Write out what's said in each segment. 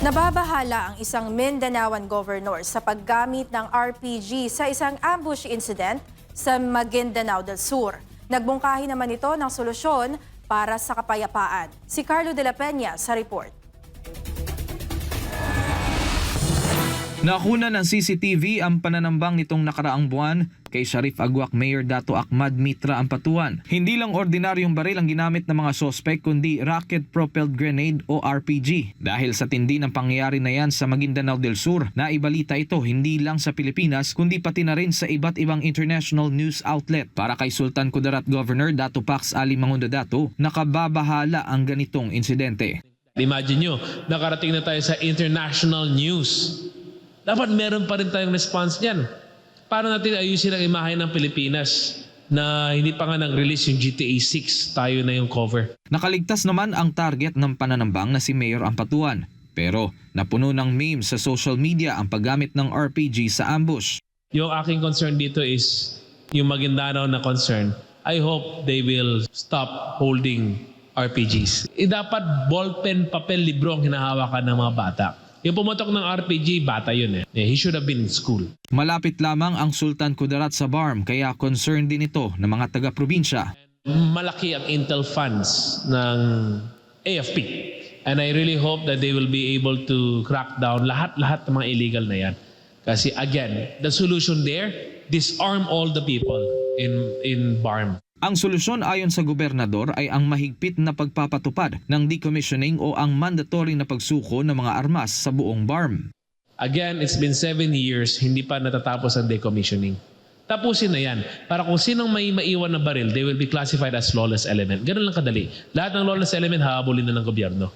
Nababahala ang isang Mindanaoan governor sa paggamit ng RPG sa isang ambush incident sa Maguindanao del Sur. Nagbungkahi naman ito ng solusyon para sa kapayapaan. Si Carlo de la Peña sa report. Nakuna ng CCTV ang pananambang nitong nakaraang buwan kay Sharif Agwak Mayor Dato Ahmad Mitra Ampatuan. Hindi lang ordinaryong baril ang ginamit ng mga sospek kundi rocket-propelled grenade o RPG. Dahil sa tindi ng pangyayari na yan sa Maguindanao del Sur, naibalita ito hindi lang sa Pilipinas kundi pati na rin sa iba't ibang international news outlet. Para kay Sultan Kudarat Governor Dato Pax Ali Mangudadato, nakababahala ang ganitong insidente. Imagine nyo, nakarating na tayo sa international news. Dapat meron pa rin tayong response niyan. Paano natin ayusin ang imahe ng Pilipinas na hindi pa nga nag-release yung GTA 6, tayo na yung cover. Nakaligtas naman ang target ng pananambang na si Mayor Ampatuan. Pero napuno ng memes sa social media ang paggamit ng RPG sa ambush. Yung aking concern dito is yung Maguindanao na concern. I hope they will stop holding RPGs. Dapat ballpen, papel, libro ang hinahawakan ng mga bata. Yung pumotok ng RPG, bata yun eh. He should have been in school. Malapit lamang ang Sultan Kudarat sa BARM kaya concerned din ito ng mga taga-probinsya. Malaki ang intel funds ng AFP. And I really hope that they will be able to crack down lahat ng mga illegal na yan. Kasi again, the solution there, disarm all the people in BARM. Ang solusyon ayon sa gobernador ay ang mahigpit na pagpapatupad ng decommissioning o ang mandatory na pagsuko ng mga armas sa buong BARM. Again, it's been 7 years, hindi pa natatapos ang decommissioning. Tapusin na yan. Para kung sinong may maiwan na baril, they will be classified as lawless element. Ganun lang kadali. Lahat ng lawless element, hahabulin na ng gobyerno.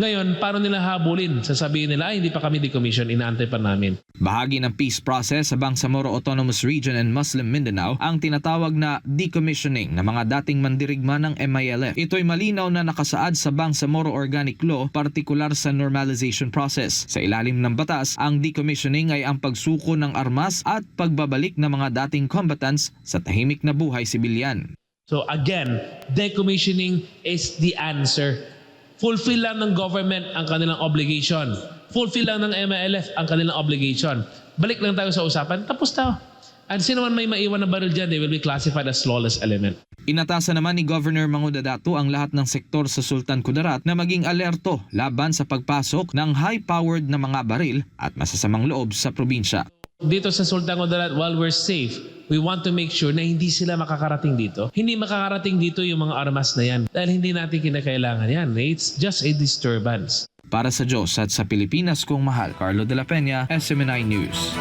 Ngayon, paano nila habulin? Sasabihin nila, hindi pa kami decommission, inaantay pa namin. Bahagi ng peace process sa Bangsamoro Autonomous Region and Muslim Mindanao ang tinatawag na decommissioning ng mga dating mandirigma ng MILF. Ito'y malinaw na nakasaad sa Bangsamoro Organic Law, partikular sa normalization process. Sa ilalim ng batas, ang decommissioning ay ang pagsuko ng armas at pagbabalik ng mga dating combatants sa tahimik na buhay sibilyan. So again, decommissioning is the answer. Fulfill lang ng government ang kanilang obligation. Fulfill lang ng MILF ang kanilang obligation. Balik lang tayo sa usapan, tapos tayo. At sino man may maiwan na baril dyan, they will be classified as lawless element. Inatasan naman ni Governor Mangudadato ang lahat ng sektor sa Sultan Kudarat na maging alerto laban sa pagpasok ng high-powered na mga baril at masasamang loob sa probinsya. Dito sa Sultan Kudarat, while we're safe, we want to make sure na hindi sila makakarating dito. Hindi makakarating dito yung mga armas na yan dahil hindi natin kinakailangan yan. It's just a disturbance. Para sa Diyos at sa Pilipinas kong mahal, Carlo de la Peña, SMNI News.